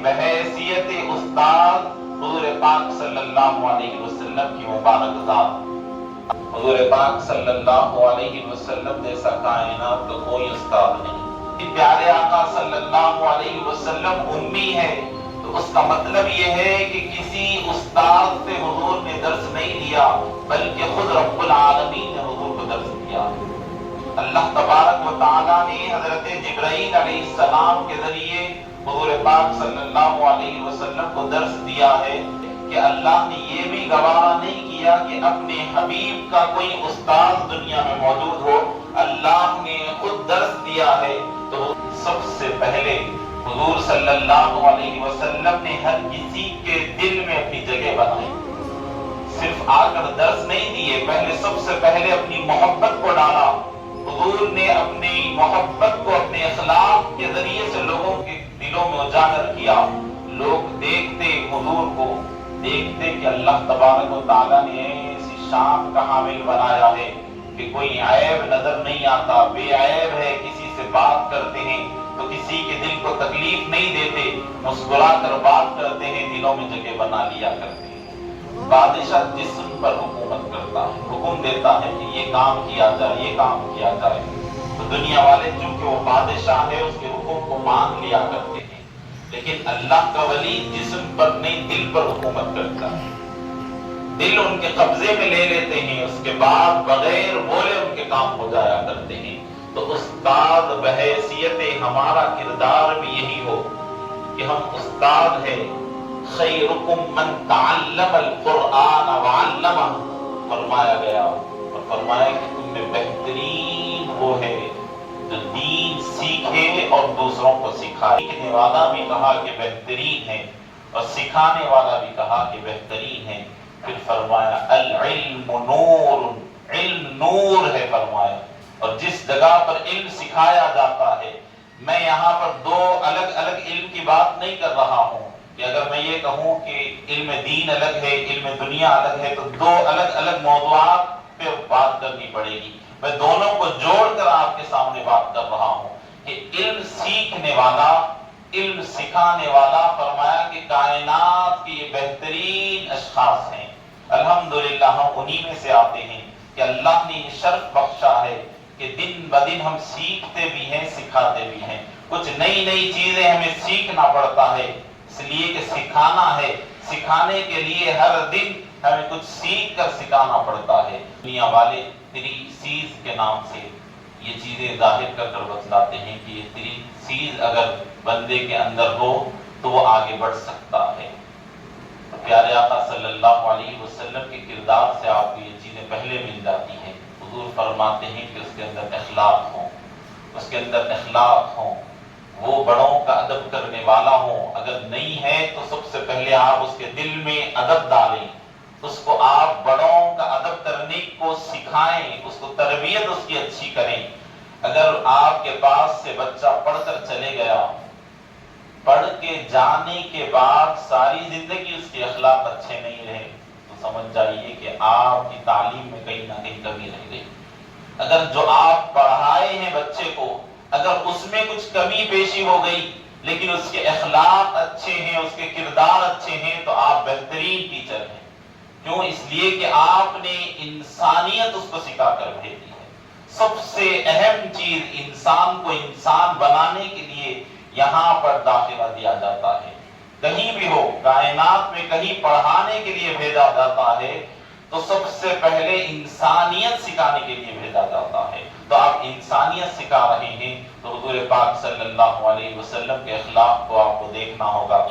بحیثیت استاد حضور پاک صلی اللہ علیہ وسلم کی مبارک ذات۔ حضور پاک صلی اللہ علیہ وسلم جیسا کائنات کا کوئی استاد نہیں۔ پیارے آقا صلی اللہ علیہ وسلم امی ہے، تو اس کا مطلب یہ ہے کہ کسی استاد سے حضور نے درس نہیں لیا، بلکہ خود رب العالمین نے حضور کو درس دیا۔ اللہ تبارک و تعالیٰ نے حضرت جبرائیل علیہ السلام کے ذریعے حضور پاک صلی اللہ علیہ وسلم کو درس دیا ہے کہ اللہ نے یہ بھی گوارا نہیں کیا کہ اپنے حبیب کا کوئی استاد دنیا میں موجود ہو، اللہ نے خود درس دیا ہے۔ تو سب سے پہلے حضور صلی اللہ علیہ وسلم نے ہر کسی کے دل میں اپنی جگہ بنائی، صرف آ کر درس نہیں دیے، پہلے سب سے پہلے اپنی محبت کو ڈالا۔ حضور نے اپنی محبت کو اپنے اخلاق کے ذریعے سے لوگوں کے دلوں میں اجاگر کیا۔ لوگ دیکھتے حضور کو، دیکھتے کہ اللہ تبارک و تعالیٰ نے ایسی شان کا حامل بنایا ہے کہ کوئی عیب نظر نہیں آتا، بے عیب ہے، کسی سے بات کرتے ہیں تو کسی کے دل کو تکلیف نہیں دیتے، مسکرا کر بات کرتے ہیں، دلوں میں جگہ بنا لیا کرتے ہیں۔ بادشاہ جسم پر حکومت کرتا ہے، حکم دیتا ہے کہ یہ کام کیا جائے، یہ کام کیا جائے، تو دنیا والے چونکہ وہ بادشاہ ہے اس کے حکم کو مان لیا کرتے ہیں۔ لیکن اللہ کا ولی جسم پر نہیں، دل پر حکومت کرتا ہے، دل ان کے قبضے میں لے لیتے ہیں، اس کے بعد بغیر بولے ان کے کام ہو جایا کرتے ہیں۔ تو استاد بحیثیت ہمارا کردار بھی یہی ہو کہ ہم استاد ہیں۔ خیرکم من تعلم القرآن وعلمہ فرمایا گیا، اور فرمایا کہ تم میں بہترین وہ ہے جو دین سیکھے اور دوسروں کو سکھائے۔ سیکھنے والا بھی کہا کہ بہترین ہے اور سکھانے والا بھی کہا کہ بہترین ہے۔ پھر فرمایا العلم نور، علم نور ہے فرمایا، اور جس جگہ پر علم سکھایا جاتا ہے، میں یہاں پر دو الگ الگ علم کی بات نہیں کر رہا ہوں کہ اگر میں یہ کہوں کہ علم دین الگ ہے، علم دنیا الگ ہے، تو دو الگ الگ موضوعات پہ بات کرنی پڑے گی۔ میں دونوں کو جوڑ کر آپ کے سامنے بات کر رہا ہوں کہ علم سیکھنے والا، علم سکھانے والا، فرمایا کہ کائنات کی یہ بہترین اشخاص ہیں۔ الحمدللہ ہم انہی میں سے آتے ہیں کہ اللہ نے یہ شرف بخشا ہے کہ دن بدن ہم سیکھتے بھی ہیں، سکھاتے بھی ہیں۔ کچھ نئی نئی چیزیں ہمیں سیکھنا پڑتا ہے، اس لیے کہ سکھانا ہے، سکھانے کے لیے ہر دن ہمیں کچھ سیکھ کر سکھانا پڑتا ہے۔ دنیا والے 3 C's کے نام سے یہ چیزیں ظاہر کر کر بتلاتے ہیں کہ یہ 3 C's اگر بندے کے اندر ہو تو وہ آگے بڑھ سکتا ہے۔ پیارے آقا صلی اللہ علیہ وسلم کے کردار سے آپ کو یہ چیزیں پہلے مل جاتی ہیں۔ حضور فرماتے ہیں کہ اس کے اندر اخلاق ہوں، اس کے اندر اخلاق ہوں، وہ بڑوں کا ادب کرنے والا ہوں۔ اگر نہیں ہے تو سب سے پہلے آپ اس کے دل میں ادب ڈالیں، اس کو آپ بڑوں کا ادب کرنے کو سکھائیں، اس کو تربیت اس کی اچھی کریں۔ اگر آپ کے پاس سے بچہ پڑھ کر چلے گیا، پڑھ کے جانے کے بعد ساری زندگی اس کے اخلاق اچھے نہیں رہے، تو سمجھ جائیے کہ آپ کی تعلیم میں کہیں نہ کہیں کمی رہ گئی۔ اگر جو آپ پڑھائے ہیں بچے کو، اگر اس میں کچھ کمی پیشی ہو گئی لیکن اس کے اخلاق اچھے ہیں، اس کے کردار اچھے ہیں، تو آپ بہترین ٹیچر ہیں۔ کیوں؟ اس لیے کہ آپ نے انسانیت اس کو سکھا کر بھیجی ہے۔ سب سے اہم چیز انسان کو انسان بنانے کے لیے یہاں پر داخلہ دیا جاتا ہے۔ کہیں بھی ہو، کائنات میں کہیں پڑھانے کے لیے بھیجا جاتا ہے تو سب سے پہلے انسانیت سکھانے کے لیے بھیجا جاتا ہے۔ تو آپ انسانیت سکھا رہے ہیں، تو حضور پاک صلی اللہ علیہ وسلم کے اخلاق کو آپ کو دیکھنا ہوگا۔